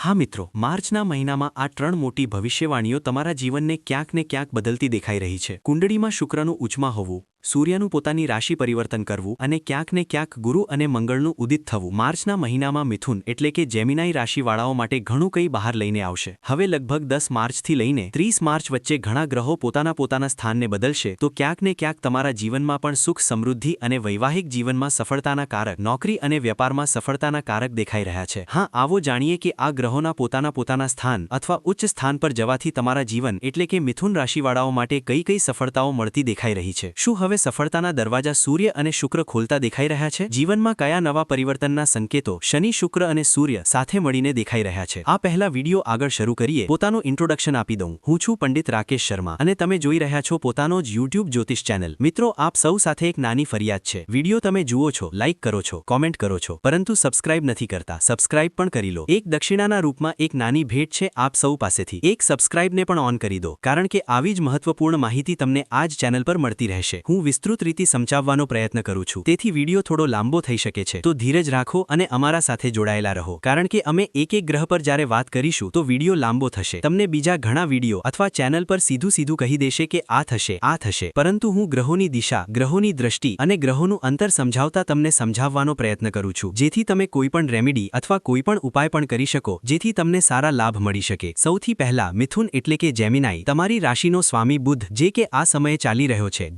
હા મિત્રો, માર્ચના મહિનામાં આ 3 મોટી ભવિષ્યવાણીઓ તમારા જીવનને ક્યાંક ને ક્યાંક બદલતી દેખાઈ રહી છે. કુંડળીમાં શુક્રનું ઉચ્ચમાં હોવું, સૂર્યનું પોતાની રાશિ પરિવર્તન કરવું અને ક્યાંક ને ક્યાંક ગુરુ અને મંગળનું ઉદિત થવું માર્ચના મહિનામાં મિથુન એટલે કે જેમિનાઈ રાશિવાળાઓ માટે ઘણું કંઈ બહાર લઈને આવશે. હવે લગભગ 10 માર્ચથી લઈને 30 માર્ચ વચ્ચે ઘણા ગ્રહો પોતાના સ્થાનને બદલશે, તો ક્યાંક ને ક્યાંક તમારા જીવનમાં પણ સુખ, સમૃદ્ધિ અને વૈવાહિક જીવનમાં સફળતાના કારક, નોકરી અને વ્યાપારમાં સફળતાના કારક દેખાઈ રહ્યા છે. હા, આવો જાણીએ કે આ ગ્રહોના પોતાના સ્થાન અથવા ઉચ્ચ સ્થાન પર જવાથી તમારા જીવન એટલે કે મિથુન રાશિવાળાઓ માટે કઈ સફળતાઓ મળતી દેખાઈ રહી છે. શું હવે સફળતાના દરવાજા સૂર્ય અને શુક્ર ખોલતા દેખાઈ રહ્યા છે? જીવનમાં કયા નવા પરિવર્તનના સંકેતો શનિ, શુક્ર અને સૂર્ય સાથે મળીને દેખાઈ રહ્યા છે? આ પહેલા વિડીયો આગળ શરૂ કરીએ પોતાનું ઇન્ટ્રોડક્શન આપી દઉં. હું છું પંડિત રાકેશ શર્મા અને તમે જોઈ રહ્યા છો પોતાનો જ YouTube જ્યોતિષ ચેનલ. મિત્રો, આપ સૌ સાથે એક નાની ફરિયાદ છે. વિડીયો તમે જુઓ છો, લાઇક કરો છો, કોમેન્ટ કરો છો, પરંતુ સબસ્ક્રાઇબ નથી કરતા. સબસ્ક્રાઇબ પણ કરી લો. એક દક્ષિણાના રૂપમાં એક નાની ભેટ છે આપ સૌ પાસેથી. એક સબસ્ક્રાઇબને પણ ઓન કરી દો, કારણ કે આવી જ મહત્વપૂર્ણ માહિતી તમને આ જ ચેનલ પર મળતી રહેશે. હું વિસ્તૃત રીતે સમજાવવાનો પ્રયત્ન કરું છું, તેથી વિડીયો થોડો લાંબો થઈ શકે છે, તો ધીરજ રાખો અને અમારા સાથે જોડાયેલા રહો, કારણ કે અમે એક ગ્રહ પર જ્યારે વાત કરીશું તો વિડીયો લાંબો થશે. તમને બીજા ઘણા વિડીયો અથવા ચેનલ પર સીધું કહી દેશે કે આ થશે, પરંતુ હું ગ્રહોની દિશા, ગ્રહોની દ્રષ્ટિ અને ગ્રહોનું અંતર સમજાવતા તમને સમજાવવાનો પ્રયત્ન કરું છું, જેથી તમે કોઈપણ રેમેડી અથવા કોઈપણ ઉપાય પણ કરી શકો, જેથી તમને સારા લાભ મળી શકે. સૌથી પહેલા મિથુન એટલે કે જેમિનાઈ, તમારી રાશિનો સ્વામી બુધ, જે કે આ સમયે ચાલી રહ્યો છે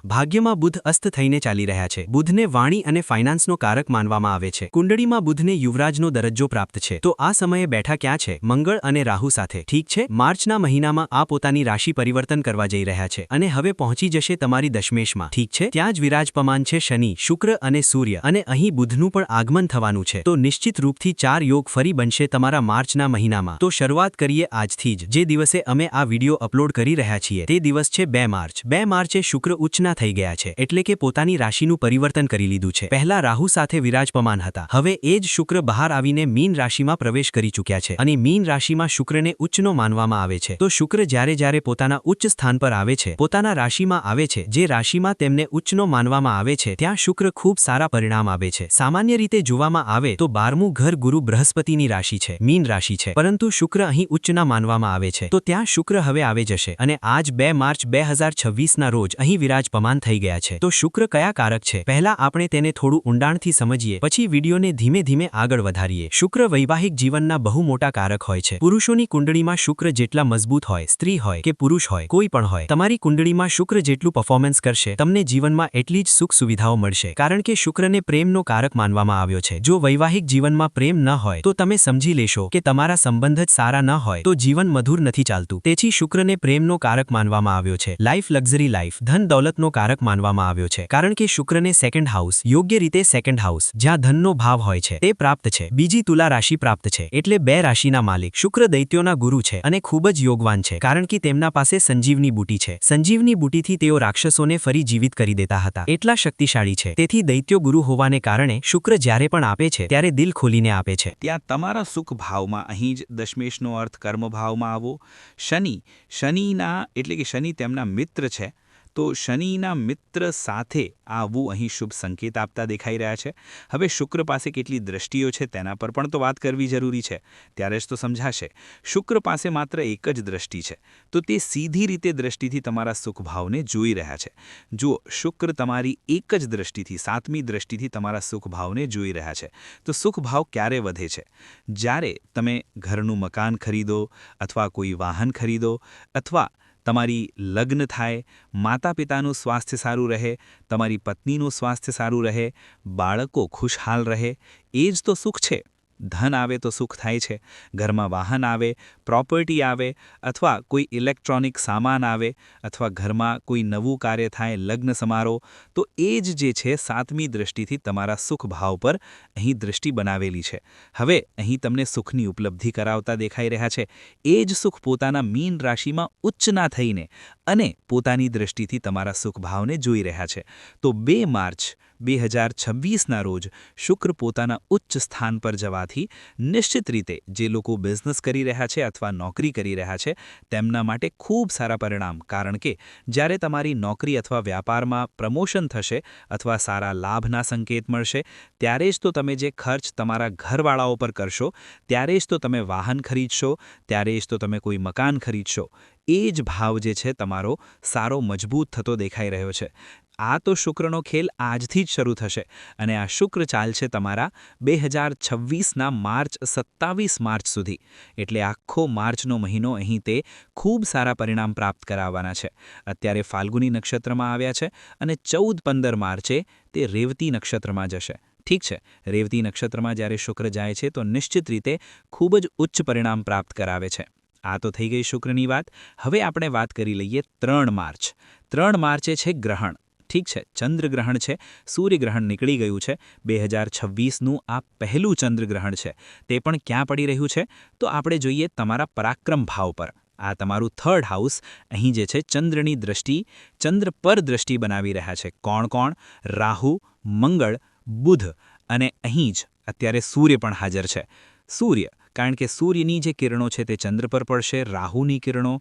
ભાગ્યમાં બુધ અસ્ત થઈને ચાલી રહ્યા છે. બુધને વાણી અને ફાઇનાન્સનો કારક માનવામાં આવે છે. કુંડળીમાં બુધને યુવરાજનો દરજ્જો પ્રાપ્ત છે, તો આ સમયે બેઠા ક્યાં છે? મંગળ અને રાહુ સાથે. ઠીક છે, માર્ચના મહિનામાં આ પોતાની રાશિ પરિવર્તન કરવા જઈ રહ્યા છે અને હવે પહોંચી જશે તમારી દશમેશમાં. ઠીક છે, ત્યાં જ વિરાજપમાન છે શનિ, શુક્ર અને સૂર્ય, અને અહીં બુધનું પણ આગમન થવાનું છે. તો નિશ્ચિત રૂપથી 4 યોગ ફરી બનશે તમારા માર્ચના મહિનામાં. તો શરૂઆત કરીએ આજથી જ. જે દિવસે અમે આ વિડીયો અપલોડ કરી રહ્યા છીએ તે દિવસ છે 2 માર્ચ. 2 માર્ચે શુક્ર ઉચ્ચના થઈ ગયા છે, એટલે કે પોતાની રાશિનું પરિવર્તન કરી લીધું છે. પહેલા રાહુ સાથે વિરાજપમાન હતા, હવે એ જ શુક્ર બહાર આવીને મીન રાશિમાં પ્રવેશ કરી ચૂક્યા છે અને મીન રાશિમાં શુક્રને ઉચ્ચનો માનવામાં આવે છે. તો શુક્ર જ્યારે પોતાના ઉચ્ચ સ્થાન પર આવે છે, પોતાના રાશિમાં આવે છે, જે રાશિમાં તેમને ઉચ્ચનો માનવામાં આવે છે, ત્યાં શુક્ર ખૂબ સારા પરિણામ આવે છે. સામાન્ય રીતે જોવામાં આવે તો 12મું ઘર ગુરુ બૃહસ્પતિની રાશિ છે, મીન રાશિ છે, પરંતુ શુક્ર અહીં ઉચ્ચના માનવામાં આવે છે. તો ત્યાં શુક્ર હવે આવે જશે અને આજ 2 માર્ચ 2026ના રોજ અહીં વિરાજપમાન થઈ ગયા છે. તો શુક્ર કયા કારક છે? પહેલા આપણે તેને થોડું ઊંડાણથી સમજીએ, પછી વિડીયોને ધીમે આગળ વધારીએ. શુક્ર વૈવાહિક જીવનના બહુ મોટા કારક હોય છે. પુરુષોની કુંડળીમાં શુક્ર જેટલા મજબૂત હોય, સ્ત્રી હોય કે પુરુષ હોય, કોઈ પણ હોય, તમારી કુંડળીમાં શુક્ર જેટલું પરફોર્મન્સ કરશે, તમને જીવનમાં એટલી જ સુખ સુવિધાઓ મળશે, કારણ કે શુક્રને પ્રેમનો કારક માનવામાં આવ્યો છે. જો વૈવાહિક જીવનમાં પ્રેમ ન હોય તો તમે સમજી લેશો કે તમારા સંબંધ જ સારા ન હોય તો જીવન મધુર નથી ચાલતું. તેથી શુક્રને પ્રેમનો કારક માનવામાં આવ્યો છે. લાઈફ, લક્ઝરી લાઈફ, ધન દૌલતનો કારક માનવામાં આવ્યો છે, કારણ કે શુક્રને સેકન્ડ હાઉસ, યોગ્ય રીતે સેકન્ડ હાઉસ, જ્યાં ધનનો ભાવ હોય છે, તે પ્રાપ્ત છે. બીજી તુલા રાશિ પ્રાપ્ત છે, એટલે 2 રાશિના માલિક. શુક્ર દૈત્યોના ગુરુ છે અને ખૂબ જ યોગવાન છે, કારણ કે તેમના પાસે સંજીવની બુટી છે. સંજીવની બુટીથી તેઓ રાક્ષસોને ફરી જીવિત કરી દેતા હતા, એટલા શક્તિશાળી છે. તેથી દૈત્યો ગુરુ હોવાને કારણે શુક્ર જ્યારે પણ આપે છે ત્યારે દિલ ખોલીને આપે છે. ત્યાં તમારા સુખ ભાવમાં અહીં જ દશમેશનો અર્થ કર્મ ભાવમાં આવો. શનિના એટલે કે શનિ તેમના મિત્ર છે, તો શનિના મિત્ર સાથે આવવું અહીં શુભ સંકેત આપતા દેખાઈ રહ્યા છે. હવે શુક્ર પાસે કેટલી દ્રષ્ટિઓ છે તેના પર પણ તો વાત કરવી જરૂરી છે, ત્યારે જ તો સમજાશે. શુક્ર પાસે માત્ર એક જ દ્રષ્ટિ છે, તો તે સીધી રીતે દ્રષ્ટિથી તમારા સુખભાવને જોઈ રહ્યા છે. જુઓ, શુક્ર તમારી એક જ દ્રષ્ટિથી, 7મી દ્રષ્ટિથી તમારા સુખભાવને જોઈ રહ્યા છે. તો સુખભાવ ક્યારે વધે છે? જ્યારે તમે ઘરનું મકાન ખરીદો, અથવા કોઈ વાહન ખરીદો, અથવા તમારી લગ્ન થાય, માતા પિતાનું સ્વાસ્થ્ય સારું રહે, તમારી પત્નીનું સ્વાસ્થ્ય સારું રહે, બાળકો ખુશહાલ રહે, એ જ તો સુખ છે. ધન આવે તો સુખ થાય છે, ઘરમાં વાહન આવે, પ્રોપર્ટી આવે, અથવા કોઈ ઇલેક્ટ્રોનિક સામાન આવે, અથવા ઘરમાં કોઈ નવું કાર્ય થાય, લગ્ન સમારોહ, તો એ જ જે છે 7મી દ્રષ્ટિથી તમારા સુખભાવ પર અહીં દૃષ્ટિ બનાવેલી છે. હવે અહીં તમને સુખની ઉપલબ્ધિ કરાવતા દેખાઈ રહ્યા છે. એ જ સુખ પોતાના મીન રાશિમાં ઉચ્ચના થઈને અને પોતાની દૃષ્ટિથી તમારા સુખભાવને જોઈ રહ્યા છે. તો 2 માર્ચ 2026ના રોજ શુક્ર પોતાના ઉચ્ચ સ્થાન પર જવાથી નિશ્ચિત રીતે જે લોકો બિઝનેસ કરી રહ્યા છે અથવા નોકરી કરી રહ્યા છે તેમના માટે ખૂબ સારા પરિણામ, કારણ કે જ્યારે તમારી નોકરી અથવા વ્યાપારમાં પ્રમોશન થશે અથવા સારા લાભના સંકેત મળશે ત્યારે જ તો તમે જે ખર્ચ તમારા ઘરવાળાઓ પર કરશો, ત્યારે જ તો તમે વાહન ખરીદશો, ત્યારે જ તો તમે કોઈ મકાન ખરીદશો. એ જ ભાવ જે છે તમારો સારો મજબૂત થતો દેખાઈ રહ્યો છે. આ તો શુક્રનો ખેલ આજથી જ શરૂ થશે અને આ શુક્ર ચાલશે તમારા 2026ના માર્ચ 27 માર્ચ સુધી. એટલે આખો માર્ચનો મહિનો અહીં તે ખૂબ સારા પરિણામ પ્રાપ્ત કરાવવાના છે. અત્યારે ફાલ્ગુની નક્ષત્રમાં આવ્યા છે અને 14-15 માર્ચે તે રેવતી નક્ષત્રમાં જશે. ઠીક છે, રેવતી નક્ષત્રમાં જ્યારે શુક્ર જાય છે તો નિશ્ચિત રીતે ખૂબ જ ઉચ્ચ પરિણામ પ્રાપ્ત કરાવે છે. આ તો થઈ ગઈ શુક્રની વાત. હવે આપણે વાત કરી લઈએ 3 માર્ચ. 3 માર્ચે છે ગ્રહણ. ઠીક છે, ચંદ્રગ્રહણ છે, સૂર્યગ્રહણ નીકળી ગયું છે. 2026નું આ પહેલું ચંદ્રગ્રહણ છે. તે પણ ક્યાં પડી રહ્યું છે તો આપણે જોઈએ તમારા પરાક્રમ ભાવ પર. આ તમારું 3rd હાઉસ અહીં જે છે ચંદ્રની દ્રષ્ટિ, ચંદ્ર પર દ્રષ્ટિ બનાવી રહ્યા છે. કોણ કોણ? રાહુ, મંગળ, બુધ અને અહીં જ અત્યારે સૂર્ય પણ હાજર છે. સૂર્ય, કારણ કે સૂર્યની જે કિરણો છે તે ચંદ્ર પર પડશે, રાહુની કિરણો,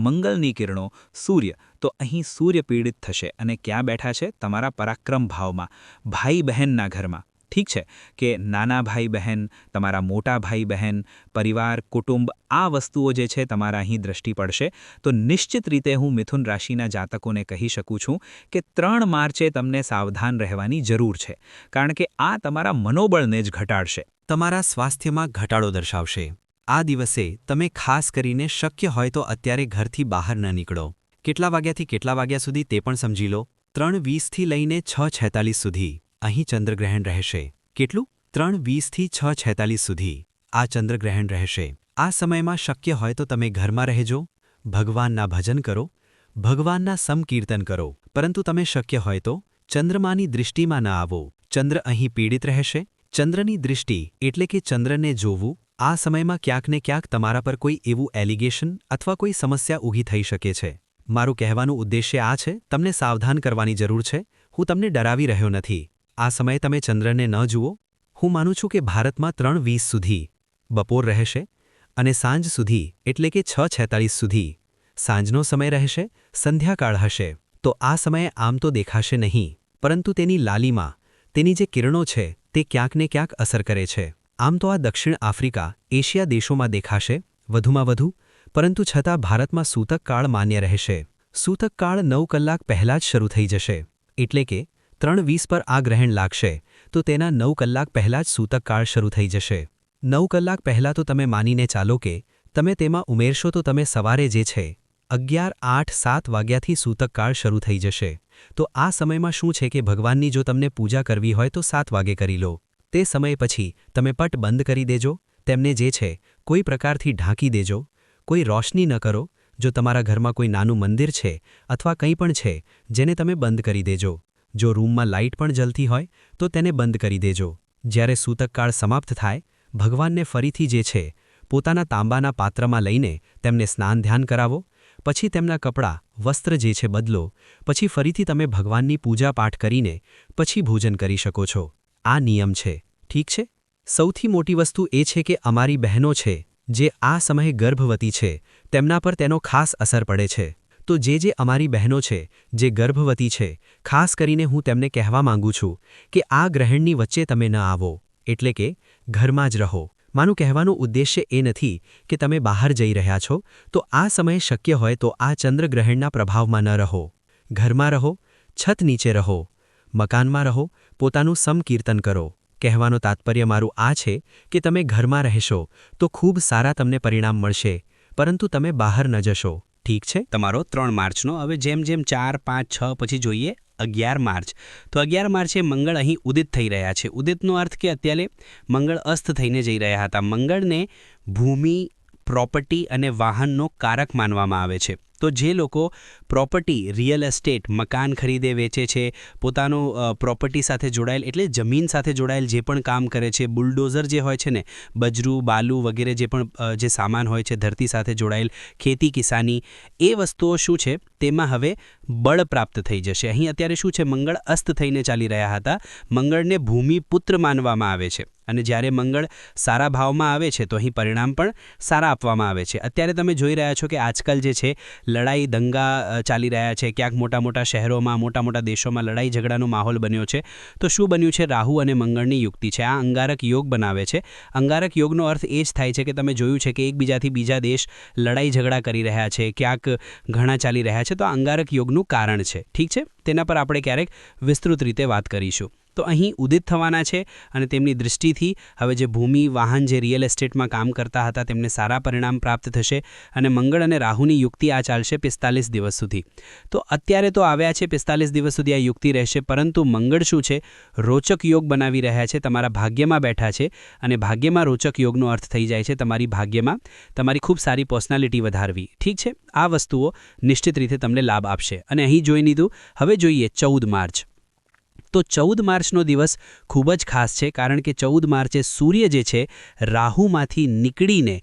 મંગળની કિરણો, સૂર્ય. તો અહીં સૂર્ય પીડિત થશે અને ક્યાં બેઠા છે? તમારા પરાક્રમ ભાવમાં, ભાઈ બહેનના ઘરમાં. ઠીક છે કે નાના ભાઈ બહેન, તમારા મોટા ભાઈ બહેન, પરિવાર, કુટુંબ, આ વસ્તુઓ જે છે તમારા અહીં દ્રષ્ટિ પડશે. તો નિશ્ચિત રીતે હું મિથુન રાશિના જાતકોને કહી શકું છું કે 3 માર્ચે તમને સાવધાન રહેવાની જરૂર છે, કારણ કે આ તમારા મનોબળને જ ઘટાડશે. તમારા સ્વાસ્થ્યમાં ઘટાડો દર્શાવશે. આ દિવસે તમે ખાસ કરીને શક્ય હોય તો અત્યારે ઘરથી બહાર ન નીકળો. કેટલા વાગ્યાથી કેટલા વાગ્યા સુધી તે પણ સમજી લો. 3:20થી લઈને 6:46 સુધી અહીં ચંદ્રગ્રહણ રહેશે. કેટલું? 3:20થી 6:46 સુધી આ ચંદ્રગ્રહણ રહેશે. આ સમયમાં શક્ય હોય તો તમે ઘરમાં રહેજો, ભગવાનના ભજન કરો, ભગવાનના સમકીર્તન કરો, પરંતુ તમે શક્ય હોય તો ચંદ્રમાની દૃષ્ટિમાં ન આવો. ચંદ્ર અહીં પીડિત રહેશે. ચંદ્રની દૃષ્ટિ એટલે કે ચંદ્રને જોવું, આ સમયમાં ક્યાંક ને ક્યાંક તમારા પર કોઈ એવું એલિગેશન અથવા કોઈ સમસ્યા ઊભી થઈ શકે છે. મારું કહેવાનું ઉદ્દેશ્ય આ છે, તમને સાવધાન કરવાની જરૂર છે. હું તમને ડરાવી રહ્યો નથી. આ સમયે તમે ચંદ્રને ન જુઓ. હું માનું છું કે ભારતમાં 3:20 સુધી બપોર રહેશે અને સાંજ સુધી એટલે કે 6:46 સુધી સાંજનો સમય રહેશે, સંધ્યાકાળ હશે. તો આ સમયે આમ તો દેખાશે નહીં, પરંતુ તેની લાલીમાં, તેની જે કિરણો છે તે ક્યાંક ને ક્યાંક અસર કરે છે. આમ તો આ દક્ષિણ આફ્રિકા, એશિયા દેશોમાં દેખાશે વધુમાં વધુ, પરંતુ છતાં ભારતમાં સૂતકકાળ માન્ય રહેશે. સૂતકકાળ 9 કલાક પહેલાં જ શરૂ થઈ જશે. એટલે કે 3:20 પર આ ગ્રહણ લાગશે તો તેના 9 કલાક પહેલાં જ સૂતકકાળ શરૂ થઈ જશે. 9 કલાક પહેલાં તો તમે માનીને ચાલો કે તમે તેમાં ઉમેરશો તો તમે સવારે જે છે 11, 8, 7 વાગ્યાથી સૂતકકાળ શરૂ થઈ જશે. તો આ સમયમાં શું છે કે ભગવાનની જો તમને પૂજા કરવી હોય તો 7 વાગે કરી લો. તે સમય પછી તમે પટ બંધ કરી દેજો, તેમને જે છે કોઈ પ્રકારથી ઢાંકી દેજો, કોઈ રોશની ન કરો. જો તમારા ઘરમાં કોઈ નાનું મંદિર છે અથવા કંઈ પણ છે જેને તમે બંધ કરી દેજો. જો રૂમમાં લાઇટ પણ જલતી હોય તો તેને બંધ કરી દેજો. જ્યારે સૂતકકાળ સમાપ્ત થાય, ભગવાનને ફરીથી જે છે પોતાના તાંબાના પાત્રમાં લઈને તેમને સ્નાન ધ્યાન કરાવો, પછી તેમના કપડાં, વસ્ત્ર જે છે બદલો, પછી ફરીથી તમે ભગવાનની પૂજા પાઠ કરીને પછી ભોજન કરી શકો છો. આ નિયમ છે. ઠીક છે. સૌથી મોટી વસ્તુ એ છે કે અમારી બહેનો છે જે આ સમયે ગર્ભવતી છે તેમના પર તેનો ખાસ અસર પડે છે. તો જે અમારી બહેનો છે જે ગર્ભવતી છે, ખાસ કરીને હું તેમને કહેવા માંગુ છું કે આ ગ્રહણની વચ્ચે તમે ન આવો, એટલે કે ઘરમાં જ રહો. મારું કહેવાનું ઉદ્દેશ્ય એ નથી કે તમે બહાર જઈ રહ્યા છો, તો આ સમયે શક્ય હોય તો આ ચંદ્રગ્રહણના પ્રભાવમાં ન રહો. ઘરમાં રહો, છત નીચે રહો, મકાનમાં રહો, પોતાનું સમકીર્તન કરો. કહેવાનું તાત્પર્ય મારું આ છે કે તમે ઘરમાં રહેશો તો ખૂબ સારા તમને પરિણામ મળશે, પરંતુ તમે બહાર ન જશો. ઠીક છે. તમારો 3 માર્ચનો. હવે જેમ 4, 5, 6 પછી જોઈએ 11 માર્ચ. તો 11 માર્ચે મંગળ અહીં ઉદિત થઈ રહ્યા છે. ઉદિતનો અર્થ કે અત્યારે મંગળ અસ્ત થઈને જઈ રહ્યા હતા. મંગળને ભૂમિ, પ્રોપર્ટી અને વાહનનો કારક માનવામાં આવે છે. તો જે લોકો પ્રોપર્ટી રિયલ એસ્ટેટ મકાન ખરીદે વેચે છે, પોતાનું પ્રોપર્ટી સાથે જોડાયેલ એટલે જમીન સાથે જોડાયેલ જે પણ કામ કરે છે, બુલડોઝર જે હોય છે ને, બજરું બાલુ વગેરે જે પણ જે સામાન હોય છે ધરતી સાથે જોડાયેલ, ખેતી કિસાની, એ વસ્તુઓ શું છે તેમાં હવે બળ પ્રાપ્ત થઈ જશે. અહીં અત્યારે શું છે, મંગળ અસ્ત થઈને ચાલી રહ્યા હતા. મંગળને ભૂમિપુત્ર માનવામાં આવે છે અને જ્યારે મંગળ સારા ભાવમાં આવે છે તો અહીં પરિણામ પણ સારા આપવામાં આવે છે. અત્યારે તમે જોઈ રહ્યા છો કે આજકાલ જે છે લડાઈ દંગા ચાલી રહ્યા છે, ક્યાંક મોટા મોટા શહેરોમાં મોટા મોટા દેશોમાં લડાઈ ઝઘડાનો માહોલ બન્યો છે. તો શું બન્યું છે, રાહુ અને મંગળની યુક્તિ છે. આ અંગારક યોગ બનાવે છે. અંગારક યોગનો અર્થ એ જ થાય છે કે તમે જોયું છે કે એકબીજાથી બીજા દેશ લડાઈ ઝઘડા કરી રહ્યા છે, ક્યાંક ઘણા ચાલી રહ્યા છે. તો આ અંગારક યોગનું કારણ છે. ઠીક છે, તેના પર આપણે ક્યારેક વિસ્તૃત રીતે વાત કરીશું. તો અહીં ઉદિત થવાના છે અને તેમની દૃષ્ટિથી હવે જે ભૂમિ વાહન જે રિયલ એસ્ટેટમાં કામ કરતા હતા તેમને સારા પરિણામ પ્રાપ્ત થશે અને મંગળ અને રાહુની યુક્તિ આ ચાલશે 45 દિવસ સુધી. તો અત્યારે તો આવ્યા છે 45 દિવસ સુધી આ યુક્તિ રહેશે, પરંતુ મંગળ શું છે, રોચક યોગ બનાવી રહ્યા છે, તમારા ભાગ્યમાં બેઠા છે અને ભાગ્યમાં રોચક યોગનો અર્થ થઈ જાય છે તમારી ભાગ્યમાં તમારી ખૂબ સારી પર્સનાલિટી વધારવી. ઠીક છે, આ વસ્તુઓ નિશ્ચિત રીતે તમને લાભ આપશે. અને અહીં જોઈ લીધું, હવે જોઈએ 14 માર્ચ. તો 14 માર્ચનો દિવસ ખૂબ જ ખાસ છે, કારણ કે 14 માર્ચે સૂર્ય જે છે રાહુમાંથી નીકળીને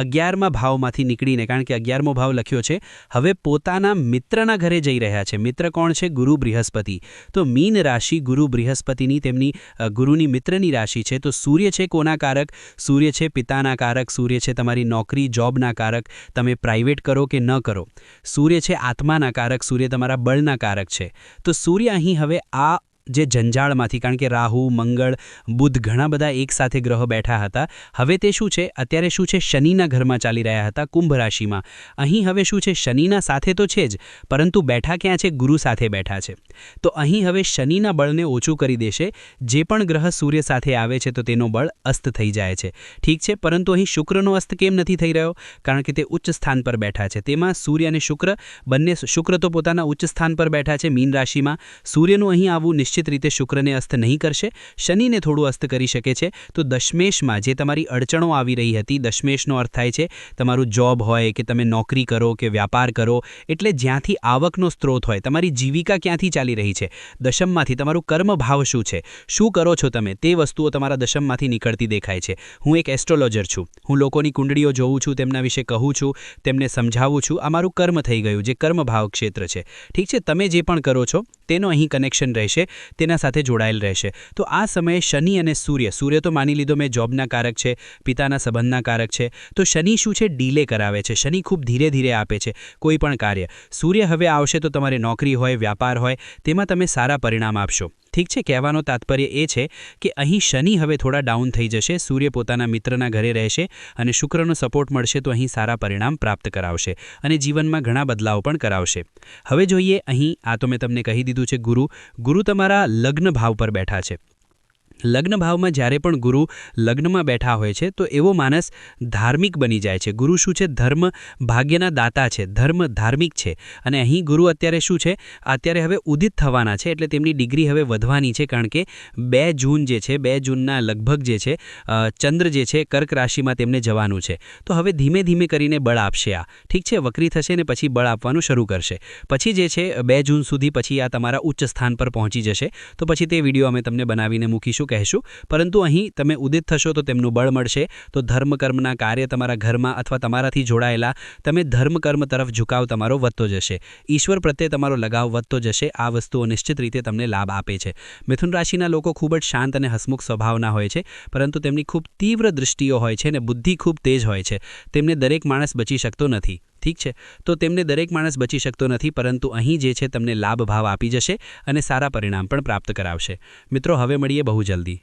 11મા ભાવમાંથી નીકળીને, કારણ કે 11મો ભાવ લખ્યો છે, હવે પોતાના મિત્રના ઘરે જઈ રહ્યા છે. મિત્ર કોણ છે? ગુરુ બૃહસ્પતિ. તો મીન રાશિ ગુરુ બૃહસ્પતિની તેમની ગુરુની મિત્રની રાશિ છે. તો સૂર્ય છે કોના કારક? સૂર્ય છે પિતાના કારક, સૂર્ય છે તમારી નોકરી જોબના કારક, તમે પ્રાઇવેટ કરો કે ન કરો. સૂર્ય છે આત્માના કારક, સૂર્ય તમારા બળના કારક છે. તો સૂર્ય અહીં હવે આ જે જંજાળમાંથી, કારણ કે રાહુ મંગળ બુધ ઘણા બધા એકસાથે ગ્રહો બેઠા હતા, હવે તે શું છે, અત્યારે શું છે, શનિના ઘરમાં ચાલી રહ્યા હતા, કુંભ રાશિમાં. અહીં હવે શું છે, શનિના સાથે તો છે જ, પરંતુ બેઠા ક્યાં છે? ગુરુ સાથે બેઠા છે. તો અહીં હવે શનિના બળને ઓછું કરી દેશે. જે પણ ગ્રહ સૂર્ય સાથે આવે છે તો તેનો બળ અસ્ત થઈ જાય છે. ઠીક છે, પરંતુ અહીં શુક્રનો અસ્ત કેમ નથી થઈ રહ્યો? કારણ કે તે ઉચ્ચ સ્થાન પર બેઠા છે. તેમાં સૂર્ય અને શુક્ર બંને, શુક્ર તો પોતાના ઉચ્ચ સ્થાન પર બેઠા છે મીન રાશિમાં, સૂર્યનું અહીં આવવું નિશ્ચિત રીતે શુક્રને અસ્ત નહીં કરશે, શનિને થોડું અસ્ત કરી શકે છે. તો દશમેશમાં જે તમારી અડચણો આવી રહી હતી, દશમેશનો અર્થ થાય છે તમારું જોબ હોય કે તમે નોકરી કરો કે વ્યાપાર કરો, એટલે જ્યાંથી આવકનો સ્ત્રોત હોય, તમારી જીવિકા ક્યાંથી ચાલી રહી છે, દશમમાંથી તમારું કર્મ ભાવ શું છે, શું કરો છો તમે, તે વસ્તુઓ તમારા દશમમાંથી નીકળતી દેખાય છે. હું એક એસ્ટ્રોલોજર છું, હું લોકોની કુંડળીઓ જોઉં છું, તેમના વિશે કહું છું, તેમને સમજાવું છું. આ મારું કર્મ થઈ ગયું, જે કર્મ ભાવ ક્ષેત્ર છે. ઠીક છે, તમે જે પણ કરો છો તેનો અહીં કનેક્શન રહેશે, તેના સાથે જોડાયેલ રહેશે. તો આ સમયે શનિ અને સૂર્ય, સૂર્ય તો માની લીધો મેં જોબના કારક છે, પિતાના સંબંધના કારક છે. તો શનિ શું છે? ડીલે કરાવે છે. શનિ ખૂબ ધીરે ધીરે આપે છે કોઈ પણ કાર્ય. સૂર્ય હવે આવશે તો તમારે નોકરી હોય વ્યાપાર હોય તેમાં તમે સારા પરિણામ આપશો. ઠીક છે, કહેવાનો તાત્પર્ય એ છે કે અહીં શનિ હવે થોડા ડાઉન થઈ જશે, સૂર્ય પોતાના મિત્રના ઘરે રહેશે અને શુક્રનો સપોર્ટ મળશે તો અહીં સારા પરિણામ પ્રાપ્ત કરાવશે અને જીવનમાં ઘણા બદલાવ પણ કરાવશે. હવે જોઈએ અહીં, આ તો મેં તમને કહી દીધું છે, ગુરુ તમારા લગ્ન ભાવ પર બેઠા છે. લગ્ન ભાવમાં જ્યારે પણ ગુરુ લગ્નમાં બેઠા હોય છે તો એવો માણસ ધાર્મિક બની જાય છે. ગુરુ શું છે? ધર્મ ભાગ્યના દાતા છે, ધર્મ ધાર્મિક છે. અને અહીં ગુરુ અત્યારે શું છે? અત્યારે હવે ઉદિત થવાના છે, એટલે તેમની ડિગ્રી હવે વધવાની છે, કારણ કે 2 જૂન જે છે, 2 જૂનના લગભગ જે છે ચંદ્ર જે છે કર્ક રાશિમાં તેમને જવાનું છે. તો હવે ધીમે ધીમે કરીને બળ આપશે આ. ઠીક છે, વક્રી થશે ને પછી બળ આપવાનું શરૂ કરશે. પછી જે છે 2 જૂન સુધી પછી આ તમારા ઉચ્ચ સ્થાન પર પહોંચી જશે. તો પછી તે વિડીયો અમે તમને બનાવીને મૂકીશું, કહેશું. પરંતુ અહીં તમે ઉદિત થશો તો તેમનું બળ મળશે. તો ધર્મ કર્મના કાર્ય તમારા ઘરમાં અથવા તમારાથી જોડાયેલા, તમે ધર્મ કર્મ તરફ ઝુકાવ તમારો વધતો જશે, ઈશ્વર પ્રત્યે તમારો લગાવ વધતો જશે. આ વસ્તુઓ નિશ્ચિત રીતે તમને લાભ આપે છે. મિથુન રાશિના લોકો ખૂબ જ શાંત અને હસમુખ સ્વભાવના હોય છે, પરંતુ તેમની ખૂબ તીવ્ર દૃષ્ટિઓ હોય છે અને બુદ્ધિ ખૂબ તેજ હોય છે. તેમને દરેક માણસ બચી શકતો નથી. ઠીક છે, તો તેમને દરેક માણસ બચી શકતો નથી, પરંતુ અહીં જે છે તમને લાભ ભાવ આપી જશે અને સારા પરિણામ પણ પ્રાપ્ત કરાવશે. મિત્રો, હવે મળીએ બહુ જલ્દી.